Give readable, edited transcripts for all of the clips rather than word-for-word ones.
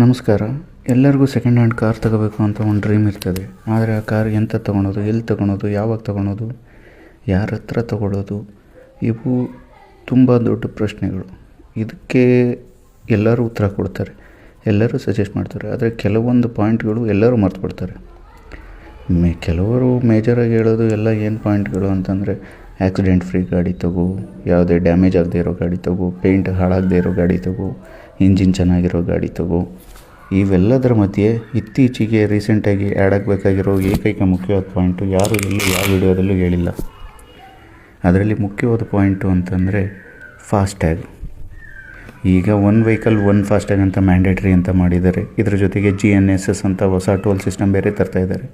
ನಮಸ್ಕಾರ. ಎಲ್ಲರಿಗೂ second hand car ತಗೋಬೇಕು ಅಂತ ಒಂದು ಡ್ರೀಮ್ ಇರ್ತದೆ. ಆದರೆ ಆ ಕಾರ್ ಎಂತ ತೊಗೊಳೋದು, ಎಲ್ಲಿ ತೊಗೊಳೋದು, ಯಾವಾಗ ತೊಗೊಳೋದು, ಯಾರ ಹತ್ರ ತೊಗೊಳೋದು, ಇವು ತುಂಬ ದೊಡ್ಡ ಪ್ರಶ್ನೆಗಳು. ಇದಕ್ಕೆ ಎಲ್ಲರೂ ಉತ್ತರ ಕೊಡ್ತಾರೆ, ಎಲ್ಲರೂ ಸಜೆಸ್ಟ್ ಮಾಡ್ತಾರೆ. ಆದರೆ ಕೆಲವೊಂದು ಪಾಯಿಂಟ್ಗಳು ಎಲ್ಲರೂ ಮರ್ತುಬಿಡ್ತಾರೆ. ಕೆಲವರು ಮೇಜರಾಗಿ ಹೇಳೋದು ಎಲ್ಲ ಏನು ಪಾಯಿಂಟ್ಗಳು ಅಂತಂದರೆ, ಆಕ್ಸಿಡೆಂಟ್ ಫ್ರೀ ಗಾಡಿ ತಗೋ, ಯಾವುದೇ ಡ್ಯಾಮೇಜ್ ಆಗದೆ ಇರೋ ಗಾಡಿ ತಗೋ, ಪೇಂಟ್ ಹಾಳಾಗದೆ ಇರೋ ಗಾಡಿ ತಗೋ, ಇಂಜಿನ್ ಚೆನ್ನಾಗಿರೋ ಗಾಡಿ ತಗೋ. ಇವೆಲ್ಲದರ ಮಧ್ಯೆ ಇತ್ತೀಚೆಗೆ ರೀಸೆಂಟಾಗಿ ಆ್ಯಡ್ ಆಗಬೇಕಾಗಿರೋ ಏಕೈಕ ಮುಖ್ಯವಾದ ಪಾಯಿಂಟು ಯಾರು ಎಲ್ಲೂ ಯಾವ ವಿಡಿಯೋದಲ್ಲೂ ಹೇಳಿಲ್ಲ. ಅದರಲ್ಲಿ ಮುಖ್ಯವಾದ ಪಾಯಿಂಟು ಅಂತಂದರೆ ಫಾಸ್ಟ್ಯಾಗ್. ಈಗ ಒನ್ ವೆಹಿಕಲ್ ಒನ್ ಫಾಸ್ಟ್ಯಾಗ್ ಅಂತ ಮ್ಯಾಂಡೇಟ್ರಿ ಅಂತ ಮಾಡಿದ್ದಾರೆ. ಇದರ ಜೊತೆಗೆ GNSS ಅಂತ ಹೊಸ ಟೋಲ್ ಸಿಸ್ಟಮ್ ಬೇರೆ ತರ್ತಾಯಿದ್ದಾರೆ,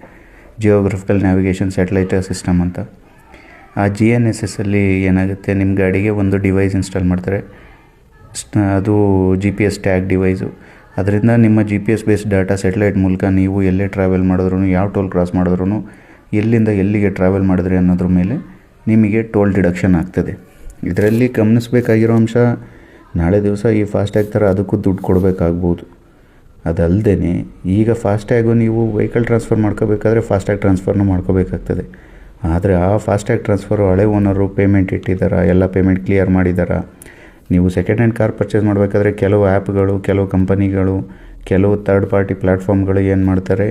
ಜಿಯೋಗ್ರಫಿಕಲ್ ನ್ಯಾವಿಗೇಷನ್ ಸ್ಯಾಟಲೈಟ್ ಸಿಸ್ಟಮ್ ಅಂತ. ಆ GNSSಲ್ಲಿ ಏನಾಗುತ್ತೆ, ನಿಮ್ಮ ಗಾಡಿಗೆ ಒಂದು ಡಿವೈಸ್ ಇನ್ಸ್ಟಾಲ್ ಮಾಡ್ತಾರೆ. ಅದು GPS ಟ್ಯಾಗ್ ಡಿವೈಸು. ಅದರಿಂದ ನಿಮ್ಮ GPS ಬೇಸ್ಡ್ ಡಾಟಾ ಸ್ಯಾಟಲೈಟ್ ಮೂಲಕ ನೀವು ಎಲ್ಲೇ ಟ್ರಾವೆಲ್ ಮಾಡಿದ್ರೂ, ಯಾವ ಟೋಲ್ ಕ್ರಾಸ್ ಮಾಡಿದ್ರೂ, ಎಲ್ಲಿಂದ ಎಲ್ಲಿಗೆ ಟ್ರಾವೆಲ್ ಮಾಡಿದ್ರಿ ಅನ್ನೋದ್ರ ಮೇಲೆ ನಿಮಗೆ ಟೋಲ್ ಡಿಡಕ್ಷನ್ ಆಗ್ತದೆ. ಇದರಲ್ಲಿ ಗಮನಿಸಬೇಕಾಗಿರೋ ಅಂಶ, ನಾಳೆ ದಿವಸ ಈ ಫಾಸ್ಟ್ಯಾಗ್ ಥರ ಅದಕ್ಕೂ ದುಡ್ಡು ಕೊಡಬೇಕಾಗ್ಬೋದು. ಅದಲ್ಲದೆ ಈಗ ಫಾಸ್ಟ್ಯಾಗು ನೀವು ವೆಹಿಕಲ್ ಟ್ರಾನ್ಸ್ಫರ್ ಮಾಡ್ಕೋಬೇಕಾದ್ರೆ ಫಾಸ್ಟ್ಯಾಗ್ ಟ್ರಾನ್ಸ್ಫರ್ನೂ ಮಾಡ್ಕೋಬೇಕಾಗ್ತದೆ. ಆದರೆ ಆ ಫಾಸ್ಟ್ಯಾಗ್ ಟ್ರಾನ್ಸ್ಫರು ಹಳೆ ಓನರು ಪೇಮೆಂಟ್ ಇಟ್ಟಿದ್ದಾರಾ, ಎಲ್ಲ ಪೇಮೆಂಟ್ ಕ್ಲಿಯರ್ ಮಾಡಿದ್ದಾರಾ? ನೀವು ಸೆಕೆಂಡ್ ಹ್ಯಾಂಡ್ ಕಾರ್ ಪರ್ಚೇಸ್ ಮಾಡಬೇಕಾದ್ರೆ ಕೆಲವು ಆ್ಯಪ್ಗಳು, ಕೆಲವು ಕಂಪನಿಗಳು, ಕೆಲವು ಥರ್ಡ್ ಪಾರ್ಟಿ ಪ್ಲ್ಯಾಟ್ಫಾರ್ಮ್ಗಳು ಏನು ಮಾಡ್ತಾರೆ,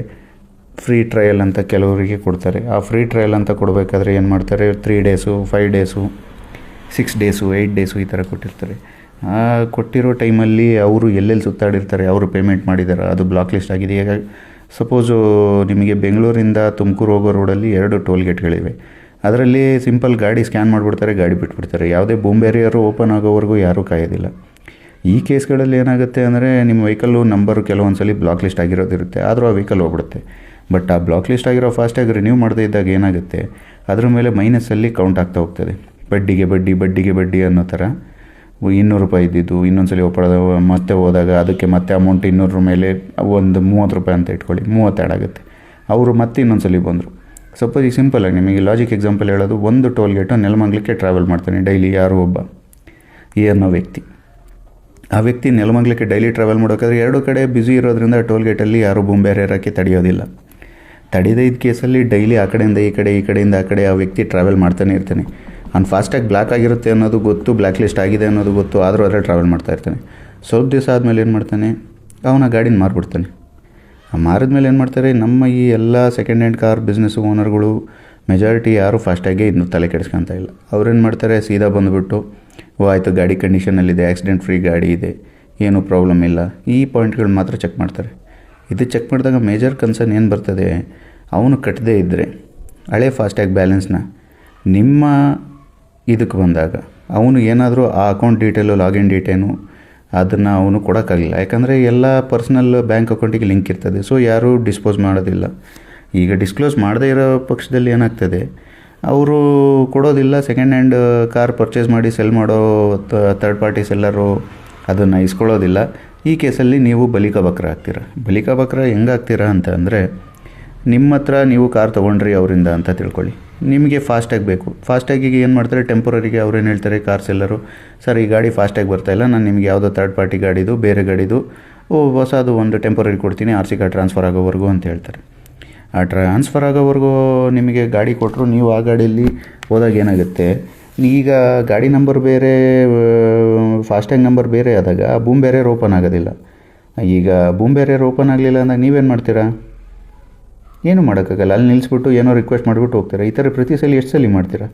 ಫ್ರೀ ಟ್ರಯಲ್ ಅಂತ ಕೆಲವರಿಗೆ ಕೊಡ್ತಾರೆ. ಆ ಫ್ರೀ ಟ್ರಯಲ್ ಅಂತ ಕೊಡಬೇಕಾದ್ರೆ ಏನು ಮಾಡ್ತಾರೆ, 3 ಡೇಸು, 5 ಡೇಸು, 6 ಡೇಸು, 8 ಡೇಸು ಈ ಥರ ಕೊಟ್ಟಿರ್ತಾರೆ. ಆ ಕೊಟ್ಟಿರೋ ಟೈಮಲ್ಲಿ ಅವರು ಎಲ್ಲೆಲ್ಲಿ ಸುತ್ತಾಡಿರ್ತಾರೆ, ಅವರು ಪೇಮೆಂಟ್ ಮಾಡಿದ್ದಾರೆ, ಅದು ಬ್ಲಾಕ್ ಲಿಸ್ಟ್ ಆಗಿದೆ. ಈಗ ಸಪೋಸು ನಿಮಗೆ ಬೆಂಗಳೂರಿಂದ ತುಮಕೂರು ಹೋಗೋ ರೋಡಲ್ಲಿ 2 ಟೋಲ್ ಗೇಟ್ಗಳಿವೆ. ಅದರಲ್ಲಿ ಸಿಂಪಲ್ ಗಾಡಿ ಸ್ಕ್ಯಾನ್ ಮಾಡಿಬಿಡ್ತಾರೆ, ಗಾಡಿ ಬಿಟ್ಬಿಡ್ತಾರೆ. ಯಾವುದೇ ಬೂಮ್ ಬ್ಯಾರಿಯರು ಓಪನ್ ಆಗೋವರೆಗೂ ಯಾರೂ ಕಾಯೋದಿಲ್ಲ. ಈ ಕೇಸ್ಗಳಲ್ಲಿ ಏನಾಗುತ್ತೆ ಅಂದರೆ, ನಿಮ್ಮ ವೆಹಿಕಲ್ಲು ನಂಬರು ಕೆಲವೊಂದು ಸಲ ಬ್ಲಾಕ್ ಲಿಸ್ಟ್ ಆಗಿರೋದಿರುತ್ತೆ, ಆದರೂ ಆ ವೆಹಿಕಲ್ ಹೋಗ್ಬಿಡುತ್ತೆ. ಬಟ್ ಆ ಬ್ಲಾಕ್ ಲಿಸ್ಟ್ ಆಗಿರೋ ಫಾಸ್ಟ್ಯಾಗ್ ರಿನ್ಯೂ ಮಾಡದೇ ಇದ್ದಾಗ ಏನಾಗುತ್ತೆ, ಅದ್ರ ಮೇಲೆ ಮೈನಸ್ಸಲ್ಲಿ ಕೌಂಟ್ ಆಗ್ತಾ ಹೋಗ್ತದೆ. ಬಡ್ಡಿಗೆ ಬಡ್ಡಿ ಅನ್ನೋ ಥರ. 200 ರೂಪಾಯಿ ಇದ್ದಿದ್ದು ಇನ್ನೊಂದು ಸಲ ಮತ್ತೆ ಹೋದಾಗ ಅದಕ್ಕೆ ಮತ್ತೆ ಅಮೌಂಟ್ 200 ಮೇಲೆ ಒಂದು 30 ರೂಪಾಯಿ ಅಂತ ಇಟ್ಕೊಳ್ಳಿ, 30 ಆ್ಯಡ್ ಆಗುತ್ತೆ. ಅವರು ಮತ್ತೆ ಇನ್ನೊಂದು ಸಲ ಬಂದರು. ಸಪೋಸ್ ಈಗ ಸಿಂಪಲಾಗಿ ನಿಮಗೆ ಲಾಜಿಕ್ ಎಕ್ಸಾಂಪಲ್ ಹೇಳೋದು, ಒಂದು ಟೋಲ್ ಗೇಟು ನೆಲಮಂಗಲಕ್ಕೆ ಟ್ರಾವೆಲ್ ಮಾಡ್ತಾನೆ ಡೈಲಿ ಯಾರೋ ಒಬ್ಬ ಅನ್ನೋ ವ್ಯಕ್ತಿ. ಆ ವ್ಯಕ್ತಿ ನೆಲಮಂಗಲಕ್ಕೆ ಡೈಲಿ ಟ್ರಾವೆಲ್ ಮಾಡೋಕ್ಕಾದ್ರೆ 2 ಕಡೆ ಬ್ಯುಸಿ ಇರೋದ್ರಿಂದ ಟೋಲ್ ಗೇಟಲ್ಲಿ ಯಾರೂ ಬೂಮ್ ಬ್ಯಾರಿಯರ್ ಹಾಕಿ ತಡೆಯೋದಿಲ್ಲ. ತಡೆದೇ ಇದ್ದ ಕೇಸಲ್ಲಿ ಡೈಲಿ ಆ ಕಡೆಯಿಂದ ಈ ಕಡೆ, ಈ ಕಡೆಯಿಂದ ಆ ಕಡೆ ಆ ವ್ಯಕ್ತಿ ಟ್ರಾವೆಲ್ ಮಾಡ್ತಾನೆ ಇರ್ತಾನೆ. ಅವ್ನು ಫಾಸ್ಟ್ಯಾಗ್ ಬ್ಲಾಕ್ ಆಗಿರುತ್ತೆ ಅನ್ನೋದು ಗೊತ್ತು, ಬ್ಲ್ಯಾಕ್ ಲಿಸ್ಟ್ ಆಗಿದೆ ಅನ್ನೋದು ಗೊತ್ತು, ಆದರೂ ಅದರಲ್ಲಿ ಟ್ರಾವೆಲ್ ಮಾಡ್ತಾ ಇರ್ತಾನೆ. ಸ್ವಲ್ಪ ದಿವಸ ಆದಮೇಲೆ ಏನು ಮಾಡ್ತಾನೆ, ಅವನ ಗಾಡಿನ ಮಾರಿಬಿಡ್ತಾನೆ. ಆ ಮಾರಿದ್ಮೇಲೆ ಏನು ಮಾಡ್ತಾರೆ, ನಮ್ಮ ಈ ಎಲ್ಲ ಸೆಕೆಂಡ್ ಹ್ಯಾಂಡ್ ಕಾರ್ ಬಿಸ್ನೆಸ್ ಓನರ್ಗಳು ಮೆಜಾರಿಟಿ ಯಾರೂ ಫಾಸ್ಟ್ಯಾಗೆ ಇನ್ನೂ ತಲೆ ಕೆಡಿಸ್ಕೊತ ಇಲ್ಲ. ಅವ್ರೇನು ಮಾಡ್ತಾರೆ, ಸೀದಾ ಬಂದುಬಿಟ್ಟು, ಆಯಿತು ಗಾಡಿ ಕಂಡೀಷನಲ್ಲಿದೆ, ಆಕ್ಸಿಡೆಂಟ್ ಫ್ರೀ ಗಾಡಿ ಇದೆ, ಏನೂ ಪ್ರಾಬ್ಲಮ್ ಇಲ್ಲ, ಈ ಪಾಯಿಂಟ್ಗಳು ಮಾತ್ರ ಚೆಕ್ ಮಾಡ್ತಾರೆ. ಇದು ಚೆಕ್ ಮಾಡಿದಾಗ ಮೇಜರ್ ಕನ್ಸರ್ನ್ ಏನು ಬರ್ತದೆ, ಅವನು ಕಟ್ಟದೇ ಇದ್ದರೆ ಹಳೆ ಫಾಸ್ಟ್ಯಾಗ್ ಬ್ಯಾಲೆನ್ಸ್ನ ನಿಮ್ಮ ಇದಕ್ಕೆ ಬಂದಾಗ ಅವನು ಏನಾದರೂ ಆ ಅಕೌಂಟ್ ಡೀಟೇಲು, ಲಾಗಿನ್ ಡೀಟೇಲು ಅದನ್ನು ಅವನು ಕೊಡೋಕ್ಕಾಗಲಿಲ್ಲ. ಯಾಕಂದರೆ ಎಲ್ಲ ಪರ್ಸ್ನಲ್ ಬ್ಯಾಂಕ್ ಅಕೌಂಟಿಗೆ ಲಿಂಕ್ ಇರ್ತದೆ. ಸೊ ಯಾರೂ ಡಿಸ್ಪೋಸ್ ಮಾಡೋದಿಲ್ಲ. ಈಗ ಡಿಸ್ಕ್ಲೋಸ್ ಮಾಡದೇ ಇರೋ ಪಕ್ಷದಲ್ಲಿ ಏನಾಗ್ತದೆ, ಅವರು ಕೊಡೋದಿಲ್ಲ. ಸೆಕೆಂಡ್ ಹ್ಯಾಂಡ್ ಕಾರ್ ಪರ್ಚೇಸ್ ಮಾಡಿ ಸೆಲ್ ಮಾಡೋ ಥರ್ಡ್ ಪಾರ್ಟಿ ಸೆಲ್ಲರು ಅದನ್ನು ಇಸ್ಕೊಳ್ಳೋದಿಲ್ಲ. ಈ ಕೇಸಲ್ಲಿ ನೀವು ಬಲಿಕ ಬಕ್ರ ಹೆಂಗಾಗ್ತೀರಾ ಅಂತ ಅಂದರೆ, ನಿಮ್ಮ ಹತ್ರ ನೀವು ಕಾರ್ ತೊಗೊಂಡ್ರಿ ಅವರಿಂದ ಅಂತ ತಿಳ್ಕೊಳ್ಳಿ, ನಿಮಗೆ ಫಾಸ್ಟ್ಯಾಗ್ ಬೇಕು. ಫಾಸ್ಟ್ಯಾಗಿಗೆ ಏನು ಮಾಡ್ತಾರೆ, ಟೆಂಪರರಿಗೆ ಅವ್ರೇನು ಹೇಳ್ತಾರೆ, ಕಾರ್ ಸೆಲ್ಲರು, ಸರ್ ಈ ಗಾಡಿ ಫಾಸ್ಟ್ಯಾಗ್ ಬರ್ತಾಯಿಲ್ಲ, ನಾನು ನಿಮಗೆ ಯಾವುದೋ ಥರ್ಡ್ ಪಾರ್ಟಿ ಗಾಡಿದು, ಬೇರೆ ಗಾಡಿದು ಹೊಸದು ಒಂದು ಟೆಂಪರರಿ ಕೊಡ್ತೀನಿ, RC ಕಾರ್ಡ್ ಟ್ರಾನ್ಸ್ಫರ್ ಆಗೋವರೆಗೂ ಅಂತ ಹೇಳ್ತಾರೆ. ಆ ಟ್ರಾನ್ಸ್ಫರ್ ಆಗೋವರೆಗೂ ನಿಮಗೆ ಗಾಡಿ ಕೊಟ್ಟರು, ನೀವು ಆ ಗಾಡಿಯಲ್ಲಿ ಹೋದಾಗ ಏನಾಗುತ್ತೆ, ಈಗ ಗಾಡಿ ನಂಬರ್ ಬೇರೆ, ಫಾಸ್ಟ್ಯಾಗ್ ನಂಬರ್ ಬೇರೆ ಆದಾಗ ಬೂಮ್ ಬ್ಯಾರಿಯರ್ ಓಪನ್ ಆಗೋದಿಲ್ಲ. ಈಗ ಬೂಮ್ ಬ್ಯಾರಿಯರ್ ಓಪನ್ ಆಗಲಿಲ್ಲ ಅಂದಾಗ ನೀವೇನು ಮಾಡ್ತೀರಾ, ಏನೂ ಮಾಡೋಕ್ಕಾಗಲ್ಲ. ಅಲ್ಲಿ ನಿಲ್ಲಿಸ್ಬಿಟ್ಟು ಏನೋ ರಿಕ್ವೆಸ್ಟ್ ಮಾಡಿಬಿಟ್ಟು ಹೋಗ್ತೀರಾ. ಈ ಥರ ಪ್ರತಿ ಸಲ ಎಷ್ಟು ಸಲ ಮಾಡ್ತೀರಾ,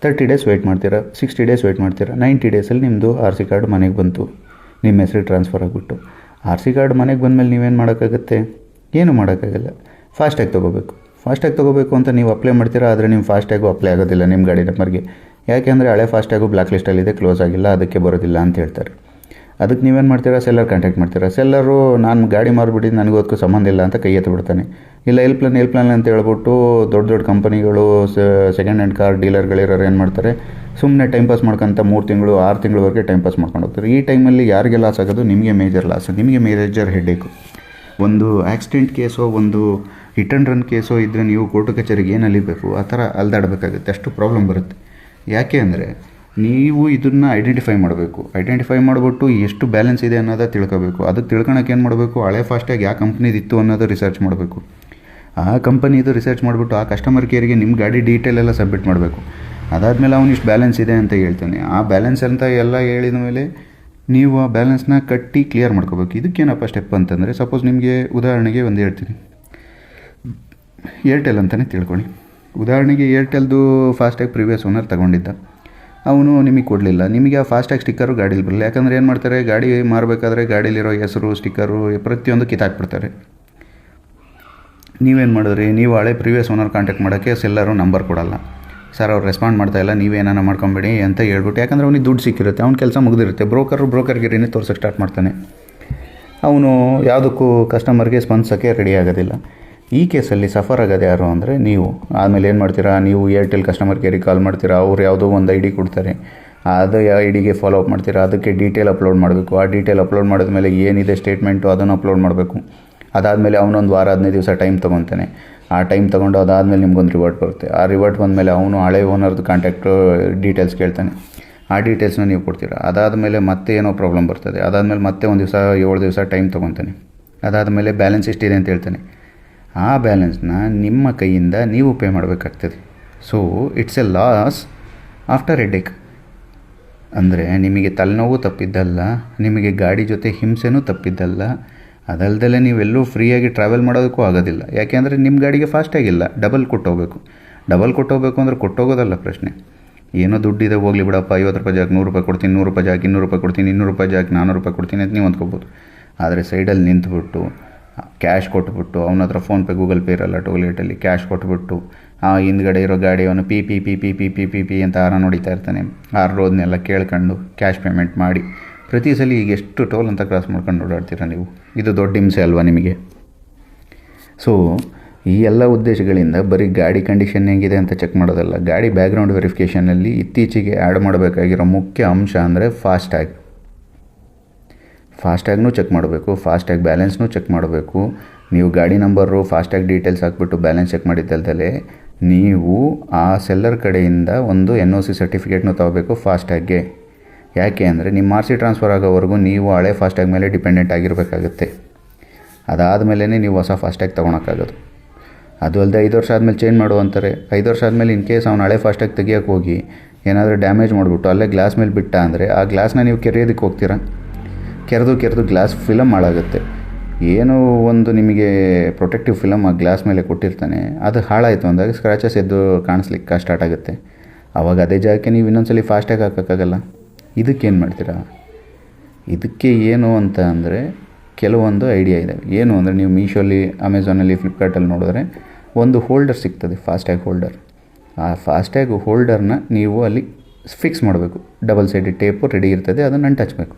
30 ಡೇಸ್ ವೆಯ್ಟ್ ಮಾಡ್ತೀರಾ, 60 ಡೇಸ್ ವೆಯ್ಟ್ ಮಾಡ್ತೀರಾ, 90 ಡೇಸಲ್ಲಿ ನಿಮ್ಮದು RC ಕಾರ್ಡ್ ಮನೆಗೆ ಬಂತು, ನಿಮ್ಮ ಹೆಸರಿಗೆ ಟ್ರಾನ್ಸ್ಫರ್ ಆಗಿಬಿಟ್ಟು. RC ಕಾರ್ಡ್ ಮನೆಗೆ ಬಂದಮೇಲೆ ನೀವೇನು ಮಾಡೋಕ್ಕಾಗುತ್ತೆ, ಏನೂ ಮಾಡೋಕ್ಕಾಗಲ್ಲ. ಫಾಸ್ಟ್ಯಾಗ್ ತೊಗೋಬೇಕು ಅಂತ ನೀವು ಅಪ್ಲೈ ಮಾಡ್ತೀರಾ. ಆದರೆ ನಿಮ್ಮ ಫಾಸ್ಟ್ಯಾಗು ಅಪ್ಲೈ ಆಗೋದಿಲ್ಲ ನಿಮ್ಮ ಗಾಡಿ ನಂಬರ್ಗೆ. ಯಾಕೆಂದರೆ ಹಳೆ ಫಾಸ್ಟ್ಯಾಗು ಬ್ಲ್ಯಾಕ್ ಲಿಸ್ಟಲ್ಲಿದೆ, ಕ್ಲೋಸ್ ಆಗಿಲ್ಲ, ಅದಕ್ಕೆ ಬರೋದಿಲ್ಲ ಅಂತ ಹೇಳ್ತಾರೆ. ಅದಕ್ಕೆ ನೀವೇನು ಮಾಡ್ತೀರಾ, ಸೆಲ್ಲರ್ ಕಾಂಟ್ಯಾಕ್ಟ್ ಮಾಡ್ತೀರಾ. ಸೆಲ್ಲರು, ನಾನು ಗಾಡಿ ಮಾರಿಬಿಟ್ಟಿದ್ದು, ನನಗೂ ಅದಕ್ಕೂ ಸಂಬಂಧ ಇಲ್ಲ ಅಂತ ಕೈ ಎತ್ತಿಬಿಡ್ತಾನೆ. ಇಲ್ಲ ಹೆಲ್ಪ್ಲೈನ್ ಅಂತ ಹೇಳ್ಬಿಟ್ಟು ದೊಡ್ಡ ಕಂಪನಿಗಳು, ಸೆಕೆಂಡ್ ಹ್ಯಾಂಡ್ ಕಾರ್ ಡೀಲರ್ಗಳಿರೋರು ಏನು ಮಾಡ್ತಾರೆ, ಸುಮ್ಮನೆ ಟೈಮ್ ಪಾಸ್ ಮಾಡ್ಕೊತ 3 ತಿಂಗಳು 6 ತಿಂಗಳವರೆಗೆ ಟೈಮ್ ಪಾಸ್ ಮಾಡ್ಕೊಂಡು ಹೋಗ್ತಾರೆ. ಈ ಟೈಮಲ್ಲಿ ಯಾರಿಗೆ ಲಾಸ್ ಆಗೋದು, ನಿಮಗೆ ಮೇಜರ್ ಲಾಸ್, ನಿಮಗೆ ಮೇಜರ್ ಹೆಡ್ಡೇಕು. ಒಂದು ಆಕ್ಸಿಡೆಂಟ್ ಕೇಸೋ, ಒಂದು ಹಿಟ್ ಆ್ಯಂಡ್ ರನ್ ಕೇಸೋ ಇದ್ದರೆ ನೀವು ಕೋರ್ಟು ಕಚೇರಿಗೆ ಏನು ಅಲಿಬೇಕು, ಆ ಥರ ಅಲ್ದಾಡಬೇಕಾಗುತ್ತೆ, ಅಷ್ಟು ಪ್ರಾಬ್ಲಮ್ ಬರುತ್ತೆ. ಯಾಕೆ ಅಂದರೆ ನೀವು ಇದನ್ನು ಐಡೆಂಟಿಫೈ ಮಾಡಬೇಕು. ಐಡೆಂಟಿಫೈ ಮಾಡಿಬಿಟ್ಟು ಎಷ್ಟು ಬ್ಯಾಲೆನ್ಸ್ ಇದೆ ಅನ್ನೋದು ತಿಳ್ಕೋಬೇಕು. ಅದಕ್ಕೆ ತಿಳ್ಕೊಳಕ್ಕೆ ಏನು ಮಾಡಬೇಕು, ಹಳೆ ಫಾಸ್ಟ್ಯಾಗ್ ಯಾವ ಕಂಪ್ನಿದಿತ್ತು ಅನ್ನೋದು ರಿಸರ್ಚ್ ಮಾಡಬೇಕು. ಆ ಕಂಪನಿದು ರಿಸರ್ಚ್ ಮಾಡಿಬಿಟ್ಟು ಆ ಕಸ್ಟಮರ್ ಕೇರಿಗೆ ನಿಮ್ಮ ಗಾಡಿ ಡೀಟೇಲ್ ಎಲ್ಲ ಸಬ್ಮಿಟ್ ಮಾಡಬೇಕು. ಅದಾದಮೇಲೆ ಅವನು ಇಷ್ಟು ಬ್ಯಾಲೆನ್ಸ್ ಇದೆ ಅಂತ ಹೇಳ್ತಾನೆ. ಆ ಬ್ಯಾಲೆನ್ಸ್ ಅಂತ ಎಲ್ಲ ಹೇಳಿದ ಮೇಲೆ ನೀವು ಆ ಬ್ಯಾಲೆನ್ಸ್ನ ಕಟ್ಟಿ ಕ್ಲಿಯರ್ ಮಾಡ್ಕೋಬೇಕು. ಇದಕ್ಕೇನಪ್ಪ ಸ್ಟೆಪ್ ಅಂತಂದರೆ, ಸಪೋಸ್ ನಿಮಗೆ ಉದಾಹರಣೆಗೆ ಒಂದು ಹೇಳ್ತೀನಿ. ಏರ್ಟೆಲ್ ಅಂತಲೇ ತಿಳ್ಕೊಳ್ಳಿ. ಉದಾಹರಣೆಗೆ ಏರ್ಟೆಲ್ದು ಫಾಸ್ಟ್ಯಾಗ್ ಪ್ರಿವಿಯಸ್ ಓನರ್ ತೊಗೊಂಡಿದ್ದ, ಅವನು ನಿಮಗೆ ಕೊಡಲಿಲ್ಲ. ನಿಮಗೆ ಆ ಫಾಸ್ಟ್ಯಾಗ್ ಸ್ಟಿಕ್ಕರು ಗಾಡೀಲಿ ಬರಲಿಲ್ಲ. ಯಾಕಂದರೆ ಏನು ಮಾಡ್ತಾರೆ, ಗಾಡಿ ಮಾರಬೇಕಾದ್ರೆ ಗಾಡೀಲಿರೋ ಹೆಸರು, ಸ್ಟಿಕ್ಕರು ಪ್ರತಿಯೊಂದು ಕಿತ್ತಾಕ್ಬಿಡ್ತಾರೆ. ನೀವೇನು ಮಾಡಿದ್ರಿ, ನೀವು ಹಳೆ ಪ್ರಿವಿಯಸ್ ಓನರ್ ಕಾಂಟ್ಯಾಕ್ಟ್ ಮಾಡೋಕ್ಕೆ ಸೆಲ್ಲರು ನಂಬರ್ ಕೊಡಲ್ಲ. ಸರ್ ಅವ್ರು ರೆಸ್ಪಾಂಡ್ ಮಾಡ್ತಾಯಿಲ್ಲ, ನೀವೇನಾನ ಮಾಡ್ಕೊಂಬೇಡಿ ಅಂತ ಹೇಳ್ಬಿಟ್ಟು, ಯಾಕಂದರೆ ಅವ್ನಿಗೆ ದುಡ್ಡು ಸಿಕ್ಕಿರುತ್ತೆ, ಅವ್ನ ಕೆಲಸ ಮುಗಿದಿರುತ್ತೆ. ಬ್ರೋಕರ್ಗಿರಿನೇ ತೋರ್ಸೋಕ್ಕೆ ಸ್ಟಾರ್ಟ್ ಮಾಡ್ತಾನೆ. ಅವನು ಯಾವುದಕ್ಕೂ ಕಸ್ಟಮರ್ಗೆ ಸ್ಪಂದಿಸೋಕ್ಕೆ ರೆಡಿ ಆಗೋದಿಲ್ಲ. ಈ ಕೇಸಲ್ಲಿ ಸಫರ್ ಆಗೋದು ಯಾರು ಅಂದರೆ ನೀವು. ಆಮೇಲೆ ಏನು ಮಾಡ್ತೀರಾ, ನೀವು ಏರ್ಟೆಲ್ ಕಸ್ಟಮರ್ ಕೇರಿಗೆ ಕಾಲ್ ಮಾಡ್ತೀರಾ, ಅವ್ರು ಯಾವುದೋ ಒಂದು ID ಕೊಡ್ತಾರೆ, ಅದು ID ಫಾಲೋ ಅಪ್ ಮಾಡ್ತೀರಾ, ಅದಕ್ಕೆ ಡೀಟೇಲ್ ಅಪ್ಲೋಡ್ ಮಾಡಬೇಕು. ಆ ಡೀಟೇಲ್ ಅಪ್ಲೋಡ್ ಮಾಡಿದ್ಮೇಲೆ ಏನಿದೆ ಸ್ಟೇಟ್ಮೆಂಟು ಅದನ್ನು ಅಪ್ಲೋಡ್ ಮಾಡಬೇಕು. ಅದಾದಮೇಲೆ ಅವನೊಂದು ವಾರ 15 ದಿವಸ ಟೈಮ್ ತೊಗೊತಾನೆ. ಆ ಟೈಮ್ ತೊಗೊಂಡು ಅದಾದಮೇಲೆ ನಿಮ್ಗೊಂದು ರಿವರ್ಟ್ ಬರುತ್ತೆ. ಆ ರಿವರ್ಟ್ ಬಂದಮೇಲೆ ಅವನು ಹಳೆ ಓನರ್ದು ಕಾಂಟ್ಯಾಕ್ಟು ಡೀಟೇಲ್ಸ್ ಕೇಳ್ತಾನೆ. ಆ ಡೀಟೇಲ್ಸ್ನ ನೀವು ಕೊಡ್ತೀರಾ. ಅದಾದಮೇಲೆ ಮತ್ತೆ ಏನೋ ಪ್ರಾಬ್ಲಮ್ ಬರ್ತದೆ. ಅದಾದಮೇಲೆ ಮತ್ತೆ ಒಂದು ದಿವಸ 7 ದಿವಸ ಟೈಮ್ ತೊಗೊತಾನೆ. ಅದಾದಮೇಲೆ ಬ್ಯಾಲೆನ್ಸ್ ಎಷ್ಟಿದೆ ಅಂತ ಹೇಳ್ತಾನೆ. ಆ ಬ್ಯಾಲೆನ್ಸ್ನ ನಿಮ್ಮ ಕೈಯಿಂದ ನೀವು ಪೇ ಮಾಡಬೇಕಾಗ್ತದೆ. So it's A loss after headache. ಅಂದರೆ ನಿಮಗೆ ತಲೆನೋವು ತಪ್ಪಿದ್ದಲ್ಲ, ನಿಮಗೆ ಗಾಡಿ ಜೊತೆ ಹಿಂಸೆನೂ ತಪ್ಪಿದ್ದಲ್ಲ. ಅದಲ್ದಲ್ಲೇ ನೀವೆಲ್ಲೂ ಫ್ರೀಯಾಗಿ ಟ್ರಾವೆಲ್ ಮಾಡೋದಕ್ಕೂ ಆಗೋದಿಲ್ಲ. ಯಾಕೆಂದರೆ ನಿಮ್ಮ ಗಾಡಿಗೆ ಫಾಸ್ಟಾಗಿಲ್ಲ, ಡಬಲ್ ಕೊಟ್ಟೋಗ್ಬೇಕು ಅಂದರೆ ಕೊಟ್ಟೋಗೋದಲ್ಲ ಪ್ರಶ್ನೆ. ಏನೋ ದುಡ್ಡಿದೆ ಹೋಗಲಿ ಬಿಡಪ್ಪ, 50 ರೂಪಾಯಿ ಜಾಗ 100 ರೂಪಾಯಿ ಕೊಡ್ತೀನಿ, 100 ರೂಪಾಯಿ ಜಾಗ 200 ರೂಪಾಯಿ ಕೊಡ್ತೀನಿ, 200 ರೂಪಾಯಿ ಜಾಗ 400 ರೂಪಾಯಿ ಕೊಡ್ತೀನಿ ಅಂತ ನೀವು ಅಂದ್ಕೋಬೋದು. ಆದರೆ ಸೈಡಲ್ಲಿ ನಿಂತುಬಿಟ್ಟು ಕ್ಯಾಶ್ ಕೊಟ್ಬಿಟ್ಟು, ಅವನ ಹತ್ರ ಫೋನ್ಪೇ ಗೂಗಲ್ ಪೇ ಇರಲ್ಲ, ಟೋಲ್ಗೇಟಲ್ಲಿ ಕ್ಯಾಶ್ ಕೊಟ್ಬಿಟ್ಟು ಆ ಹಿಂದ್ಗಡೆ ಇರೋ ಗಾಡಿ ಅವನು P P P P P P P P ಅಂತ ಹಾರ ನೋಡಿತಾ ಇರ್ತಾನೆ. ರೋದನ್ನೆಲ್ಲ ಕೇಳ್ಕೊಂಡು ಕ್ಯಾಶ್ ಪೇಮೆಂಟ್ ಮಾಡಿ ಪ್ರತಿ ಸಲ ಈಗ ಎಷ್ಟು ಟೋಲ್ ಅಂತ ಕ್ರಾಸ್ ಮಾಡ್ಕೊಂಡು ಓಡಾಡ್ತೀರಾ ನೀವು. ಇದು ದೊಡ್ಡ ಹಿಂಸೆ ಅಲ್ವಾ ನಿಮಗೆ? ಸೊ ಈ ಎಲ್ಲ ಉದ್ದೇಶಗಳಿಂದ ಬರೀ ಗಾಡಿ ಕಂಡೀಷನ್ ಹೇಗಿದೆ ಅಂತ ಚೆಕ್ ಮಾಡೋದಲ್ಲ, ಗಾಡಿ ಬ್ಯಾಕ್ಗ್ರೌಂಡ್ ವೆರಿಫಿಕೇಷನಲ್ಲಿ ಇತ್ತೀಚೆಗೆ ಆ್ಯಡ್ ಮಾಡಬೇಕಾಗಿರೋ ಮುಖ್ಯ ಅಂಶ ಅಂದರೆ ಫಾಸ್ಟ್ಯಾಗ್ನೂ ಚೆಕ್ ಮಾಡಬೇಕು, ಫಾಸ್ಟ್ಯಾಗ್ ಬ್ಯಾಲೆನ್ಸ್ನೂ ಚೆಕ್ ಮಾಡಬೇಕು. ನೀವು ಗಾಡಿ ನಂಬರು ಫಾಸ್ಟ್ಯಾಗ್ ಡೀಟೇಲ್ಸ್ ಹಾಕ್ಬಿಟ್ಟು ಬ್ಯಾಲೆನ್ಸ್ ಚೆಕ್ ಮಾಡಿದ್ದಲ್ದಲೆ ನೀವು ಆ ಸೆಲ್ಲರ್ ಕಡೆಯಿಂದ ಒಂದು NOC ಸರ್ಟಿಫಿಕೇಟ್ನೂ ತೊಗೋಬೇಕು ಫಾಸ್ಟ್ಯಾಗ್ಗೆ. ಯಾಕೆ ಅಂದರೆ ನಿಮ್ಮ RC ಟ್ರಾನ್ಸ್ಫರ್ ಆಗೋವರೆಗೂ ನೀವು ಹಳೆ ಫಾಸ್ಟ್ಯಾಗ್ ಮೇಲೆ ಡಿಪೆಂಡೆಂಟ್ ಆಗಿರಬೇಕಾಗುತ್ತೆ. ಅದಾದಮೇಲೆ ನೀವು ಹೊಸ ಫಾಸ್ಟ್ಯಾಗ್ ತೊಗೊಳಕ್ಕಾಗೋದು. ಅದು ಅಲ್ಲದೆ 5 ವರ್ಷ ಆದಮೇಲೆ ಚೇಂಜ್ ಮಾಡು ಅಂತಾರೆ. 5 ವರ್ಷ ಆದಮೇಲೆ ಇನ್ ಕೇಸ್ ಅವ್ನು ಹಳೆ ಫಾಸ್ಟ್ಯಾಗ್ ತೆಗಿಯೋಕ್ಕೆ ಹೋಗಿ ಏನಾದರೂ ಡ್ಯಾಮೇಜ್ ಮಾಡಿಬಿಟ್ಟು ಅಲ್ಲೇ ಗ್ಲಾಸ್ ಮೇಲೆ ಬಿಟ್ಟ ಅಂದರೆ ಆ ಗ್ಲಾಸ್ನ ನೀವು ಕೆರೆಯೋದಕ್ಕೆ ಹೋಗ್ತೀರಾ. ಕೆರೆದು ಗ್ಲಾಸ್ ಫಿಲಮ್ ಹಾಳಾಗುತ್ತೆ. ಏನೋ ಒಂದು ನಿಮಗೆ ಪ್ರೊಟೆಕ್ಟಿವ್ ಫಿಲಮ್ ಆ ಗ್ಲಾಸ್ ಮೇಲೆ ಕೊಟ್ಟಿರ್ತಾನೆ, ಅದು ಹಾಳಾಯಿತು ಅಂದಾಗ ಸ್ಕ್ರ್ಯಾಚಸ್ ಎದ್ದು ಕಾಣಿಸ್ಲಿಕ್ಕೆ ಸ್ಟಾರ್ಟ್ ಆಗುತ್ತೆ. ಆವಾಗ ಅದೇ ಜಾಗಕ್ಕೆ ನೀವು ಇನ್ನೊಂದ್ಸಲಿ ಫಾಸ್ಟ್ಯಾಗ್ ಹಾಕೋಕ್ಕಾಗಲ್ಲ. ಇದಕ್ಕೇನು ಮಾಡ್ತೀರಾ? ಇದಕ್ಕೆ ಏನು ಅಂತ ಅಂದರೆ ಕೆಲವೊಂದು ಐಡಿಯಾ ಇದೆ. ಏನು ಅಂದರೆ ನೀವು ಮೀಶೋಲಿ, ಅಮೆಝಾನಲ್ಲಿ, ಫ್ಲಿಪ್ಕಾರ್ಟಲ್ಲಿ ನೋಡಿದ್ರೆ ಒಂದು ಹೋಲ್ಡರ್ ಸಿಗ್ತದೆ, ಫಾಸ್ಟ್ಯಾಗ್ ಹೋಲ್ಡರ್. ಆ ಫಾಸ್ಟ್ಯಾಗ್ ಹೋಲ್ಡರ್ನ ನೀವು ಅಲ್ಲಿ ಫಿಕ್ಸ್ ಮಾಡಬೇಕು. ಡಬಲ್ ಸೈಡೆಡ್ ಟೇಪು ರೆಡಿ ಇರ್ತದೆ, ಅದನ್ನು ಅಂಟಾಕಬೇಕು.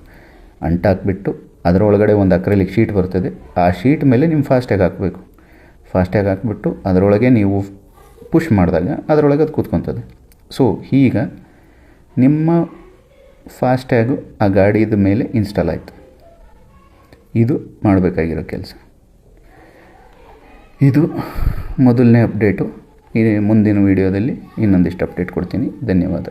ಅಂಟಾಕ್ಬಿಟ್ಟು ಅದರೊಳಗಡೆ ಒಂದು ಅಕ್ರಿಲಿಕ್ ಶೀಟ್ ಬರ್ತದೆ. ಆ ಶೀಟ್ ಮೇಲೆ ನಿಮ್ಮ ಫಾಸ್ಟ್ಯಾಗ್ ಹಾಕಬೇಕು. ಫಾಸ್ಟ್ಯಾಗ್ ಹಾಕ್ಬಿಟ್ಟು ಅದರೊಳಗೆ ನೀವು ಪುಷ್ ಮಾಡಿದಾಗ ಅದರೊಳಗೆ ಅದು ಕೂತ್ಕೊತದೆ. ಸೊ ಈಗ ನಿಮ್ಮ ಫಾಸ್ಟ್ಯಾಗು ಆ ಗಾಡಿದ ಮೇಲೆ ಇನ್ಸ್ಟಾಲ್ ಆಯಿತು. ಇದು ಮಾಡಬೇಕಾಗಿರೋ ಕೆಲಸ. ಇದು ಮೊದಲನೇ ಅಪ್ಡೇಟು. ಈ ಮುಂದಿನ ವೀಡಿಯೋದಲ್ಲಿ ಇನ್ನೊಂದಿಷ್ಟು ಅಪ್ಡೇಟ್ ಕೊಡ್ತೀನಿ. ಧನ್ಯವಾದ.